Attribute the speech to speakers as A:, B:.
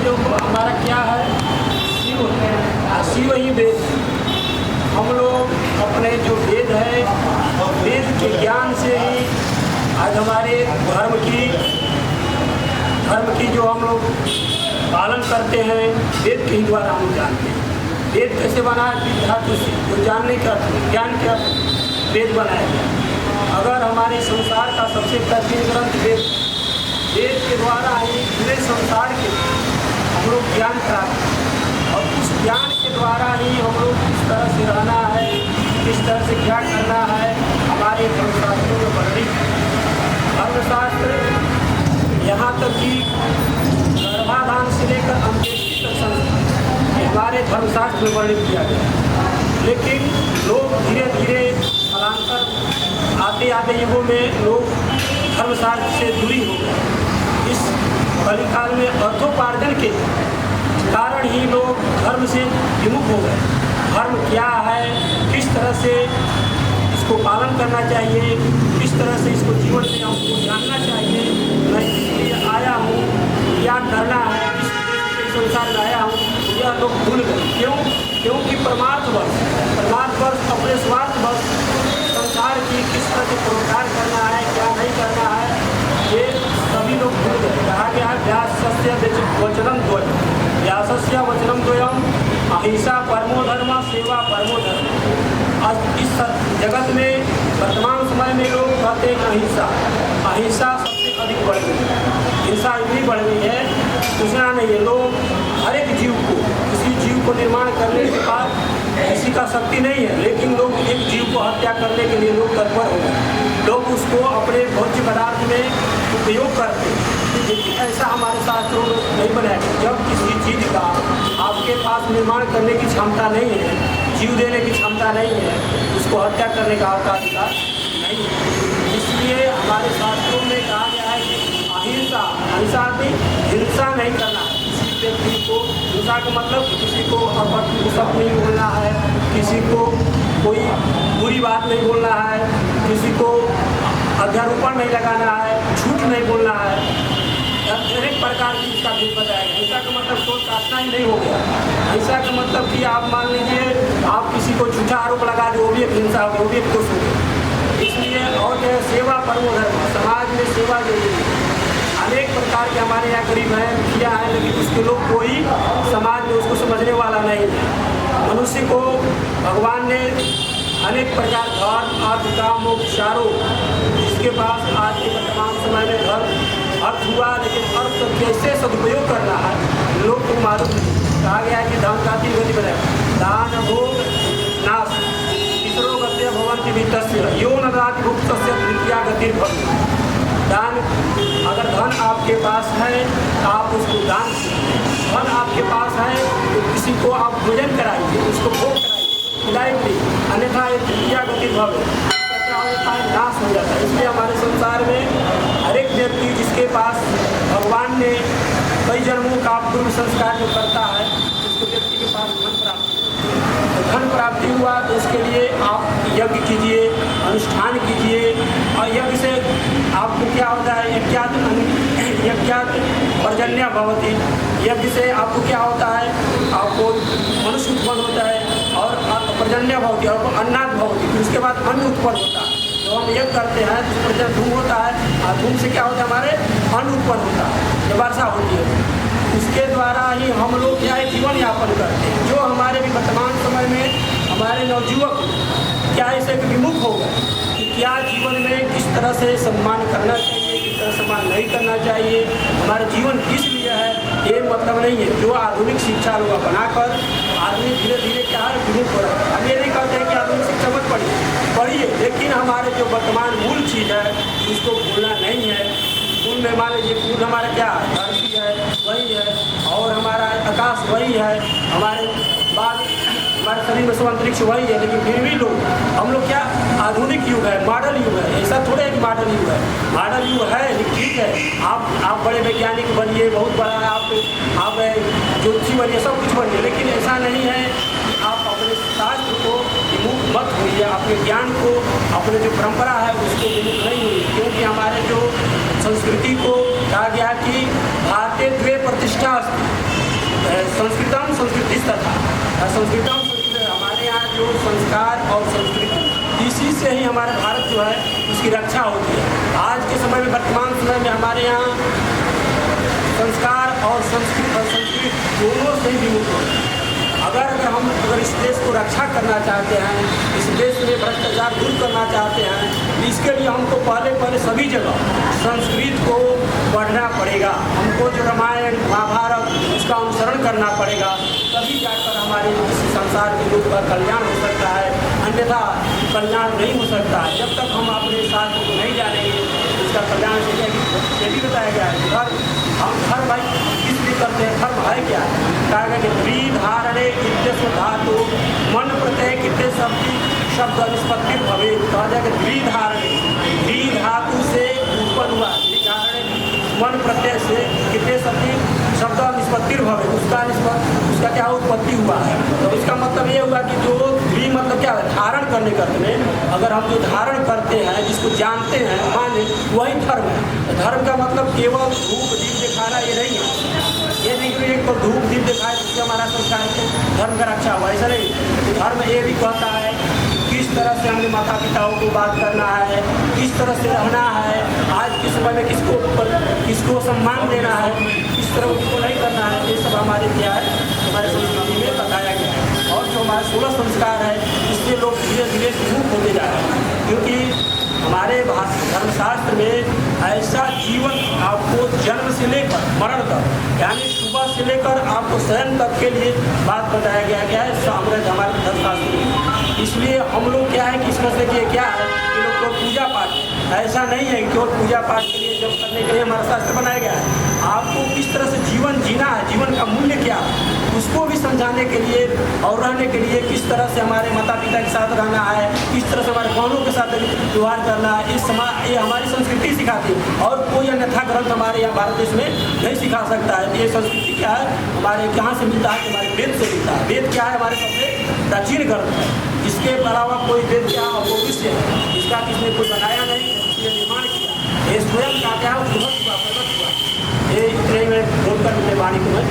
A: जो हमारा क्या है, शिव शिव ही वेद। हम लोग अपने जो वेद है, वेद के ज्ञान से ही आज हमारे धर्म की जो हम लोग पालन करते हैं, वेद के ही द्वारा हम जानते हैं। वेद कैसे बना है? धातु से, जो जानने का ज्ञान का वेद बनाया गया। अगर हमारे संसार का सबसे प्राचीन ग्रंथ वेद के द्वारा ही पूरे संसार के हम लोग ज्ञान प्राप्त, और उस ज्ञान के द्वारा ही हम लोग किस तरह से रहना है, किस तरह से क्या करना है, हमारे धर्मशास्त्रों में वर्णित। धर्मशास्त्र यहाँ तक कि गर्भाधान से लेकर अंत्येष्टि तक संस्कार हमारे धर्मशास्त्र में वर्णित किया गया। लेकिन लोग धीरे धीरे कालांतर आते युगों में लोग धर्मशास्त्र से दूरी हो गए। इस कलिकाल में अर्थोपार्जन के कारण ही लोग धर्म से विमुख हो गए। धर्म क्या है, किस तरह से इसको पालन करना चाहिए, किस तरह से इसको जीवन में हमको जानना चाहिए, मैं इसलिए आया हूँ, क्या करना है, किस संसार में आया हूँ, यह लोग भूल गए। क्योंकि परमार्थ वर्ष अपने स्वार्थ वर्ष संसार की किस तरह से प्रोत्साहन करना है, क्या नहीं करना है, ये सभी लोग भूल गए। कहा गया है व्यासस्य वचनम द्वयम अहिंसा परमो धर्म, सेवा परमो धर्म। आज इस जगत में वर्तमान समय में लोग कहते हैं अहिंसा सबसे अधिक बढ़ गई है। हिंसा इतनी बढ़ गई है, दूसरा नहीं है। लोग हर एक जीव को, किसी जीव को निर्माण करने के बाद किसी का शक्ति नहीं है, लेकिन लोग एक जीव को हत्या करने के लिए लोग तत्पर हो गए। लोग उसको अपने भोज्य पदार्थ में उपयोग करते हैं। लेकिन ऐसा हमारे शास्त्रों में नहीं बनाया। जब किसी चीज़ का आपके पास निर्माण करने की क्षमता नहीं है, जीव देने की क्षमता नहीं है, उसको हत्या करने का आपका अधिकार नहीं है। इसलिए हमारे शास्त्रों में कहा गया है कि अहिंसा भी हिंसा नहीं करना है। किसी व्यक्ति को हिंसा का मतलब किसी को अपशब्द नहीं बोलना है, किसी को कोई बुरी बात नहीं बोलना है, किसी को अध्यारोपण नहीं लगाना है, झूठ नहीं बोलना है। अनेक प्रकार की इसका भेद बताया गया। हिंसा का मतलब कोई काटना ही नहीं हो गया। हिंसा का मतलब कि आप मान लीजिए आप किसी को झूठा आरोप लगा दो, वो भी एक हिंसा हो गई, वो भी एक दोष हो गया। इसलिए और जो है सेवा परमो धर्म, समाज में सेवा जरूरी है। अनेक प्रकार के हमारे यहाँ गरीब हैं, मुखिया हैं, लेकिन उसके लोग कोई समाज में उसको समझने वाला नहीं है। मनुष्य को भगवान ने अनेक प्रकार धर्म, अर्थ, काम, मोक्ष चारों, जिसके पास आज के वर्तमान समय में धर्म अर्थ हुआ, लेकिन अर्थ कैसे सदुपयोग करना है लोग को मालूम नहीं। कहा गया है कि धन का तीन गति बनाए, दान भोग नाश, तीसरो गति भवन की वित्तस्य यो न दाति भुक्त तृतीया गति भवन। दान, अगर धन आपके पास है तो आप उसको दान कीजिए। धन आपके पास है तो किसी को आप भोजन कराइए, उसको भोग कराइए, खिलाइए, अन्यथा ये तृतीया गति भवन नाश हो जाता है। इसलिए हमारे संसार में हर एक व्यक्ति जिसके पास भगवान ने कई जन्मों का पूर्व संस्कार जो करता है, उसको व्यक्ति के पास धन प्राप्ति। तो धन प्राप्ति हुआ तो उसके लिए आप यज्ञ कीजिए, अनुष्ठान कीजिए, और यज्ञ से आपको क्या होता है, यज्ञात पर्जन्य भवति। यज्ञ से आपको क्या होता है, आपको मनुष्य उत्पन्न होता है, और पर्जन्य भवति, और अन्नाद भवति, फिर उसके बाद अन्न उत्पन्न होता है। तो हम यज्ञ करते हैं जिस पर धूम होता है, और धूम से क्या होता है, हमारे अन्न उत्पन्न होता है, जब वर्षा होती है। उसके द्वारा ही हम लोग क्या है, जीवन यापन करते हैं। जो हमारे भी वर्तमान समय में हमारे नवयुवक क्या इसे विमुख हो गए कि क्या जीवन में किस तरह से सम्मान करना चाहिए, किस तरह सम्मान नहीं करना चाहिए, हमारा जीवन किस लिए है, ये मतलब नहीं है। जो आधुनिक शिक्षा लोग बनाकर आदमी धीरे धीरे क्या है, विमुख हो रहा है। हम ये नहीं कहते हैं कि आधुनिक शिक्षा मत पढ़िए, लेकिन हमारे जो वर्तमान मूल चीज़ है उसको भूलना नहीं है। मूल में मान लीजिए मूल हमारा क्या है, धरती है वही है, और हमारा आकाश वही है, हमारे बाद हमारे शरीर में सब अंतरिक्ष वही है। लेकिन फिर भी हम लोग क्या आधुनिक युग है, मॉडल युग है। ऐसा थोड़े है कि मॉडल युग है, मॉडल युग है, लेकिन ठीक है आप बड़े वैज्ञानिक बनिए, बहुत बड़ा आप ज्योतिषी बनिए, सब कुछ बनिए, लेकिन ऐसा नहीं है कि आप अपने शास्त्र को विमुख मत होइए, अपने ज्ञान को, अपने जो परंपरा है उसको विमुख नहीं होइए। क्योंकि हमारे जो संस्कृति को कहा गया कि भारतीय द्वे प्रतिष्ठा संस्कृतम संस्कृति तथा संस्कृतम संस्कृत हमारे यहाँ जो संस्कार और संस्कृति इसी से ही हमारा भारत जो है उसकी रक्षा होती है। आज के समय में वर्तमान समय में हमारे यहाँ संस्कार और संस्कृत दोनों से ही विमुक्त होते हैं। अगर इस देश को रक्षा करना चाहते हैं, इस देश में भ्रष्टाचार दूर करना चाहते हैं, इसके लिए हमको पहले सभी जगह संस्कृत को पढ़ना पड़ेगा। हमको जो रामायण महाभारत उसका अनुसरण करना पड़ेगा, तभी जाकर हमारे इस संसार के लोग का कल्याण हो सकता है, अन्यथा कल्याण नहीं हो सकता है। जब तक हम अपने शास्त्र को नहीं जानेंगे उसका कल्याण हो जाएगी। ये भी बताया गया है धर्म, हम धर्म भाई किस लिए करते हैं, धर्म है क्या है? कहा गया कि द्विधारणे इत्यस्व धातु मन प्रत्यय कितने शब्द निष्पत्ति भवे। कहा जाए कि द्विधारणे, द्वि धातु से उत्पन्न हुआ, द्विधारणे मन प्रत्यय से कितने शब्द निष्पत्ति भवे, उसका क्या उत्पत्ति हुआ है। तो इसका मतलब ये हुआ कि जो द्वि मतलब क्या है, धारण करने में अगर हम जो धारण करते हैं, जिसको जानते हैं माने, वही धर्म है। धर्म का मतलब केवल धूप दीप दिखाना ये नहीं है। ये नहीं कि एक तो धूप दीप दिखाए जिससे हमारा संस्कार धर्म का रक्षा हुआ, ऐसा नहीं। धर्म ये भी कहता है किस तरह से हमें माता पिताओं को बात करना है, किस तरह से रहना है, आज के समय में किसको सम्मान देना है, किस तरह उसको नहीं करना है। ये सब हमारे क्या है, हमारे संस्कृति में बताया गया है। और जो हमारे 16 संस्कार है, इससे लोग धीरे धीरे विमुख होते जा रहे हैं। क्योंकि हमारे धर्मशास्त्र में ऐसा जीवन आपको जन्म से लेकर मरण तक, यानी सुबह से लेकर आपको शयन तक के लिए बात बताया गया है हमारे धर्मशास्त्र में। इसलिए हम लोग क्या है कि इसमें से कि क्या है कि लोग को पूजा पाठ ऐसा नहीं है कि केवल पूजा पाठ के लिए जब करने के लिए हमारा शास्त्र बनाया गया है। आपको किस तरह से जीवन जीना है, जीवन का मूल्य क्या है, उसको भी समझाने के लिए और रहने के लिए किस तरह से हमारे माता पिता के साथ रहना है, किस तरह से हमारे बहनों के साथ व्यवहार करना है, ये हमारी संस्कृति सिखाती है। और कोई अन्यथा ग्रंथ हमारे यहाँ भारत देश में नहीं सिखा सकता है। ये संस्कृति क्या है, हमारे कहाँ से मिलता है, हमारे वेद से मिलता है। वेद क्या है, हमारे सबसे प्राचीन ग्रंथ है। इसके अलावा कोई वेद क्या अपोविष्य है, इसका किसने कोई बनाया नहीं, ये निर्माण किया, ये स्वयं का क्या प्रकट हुआ। ये इतने में बोलकर अपने वाणी को मैं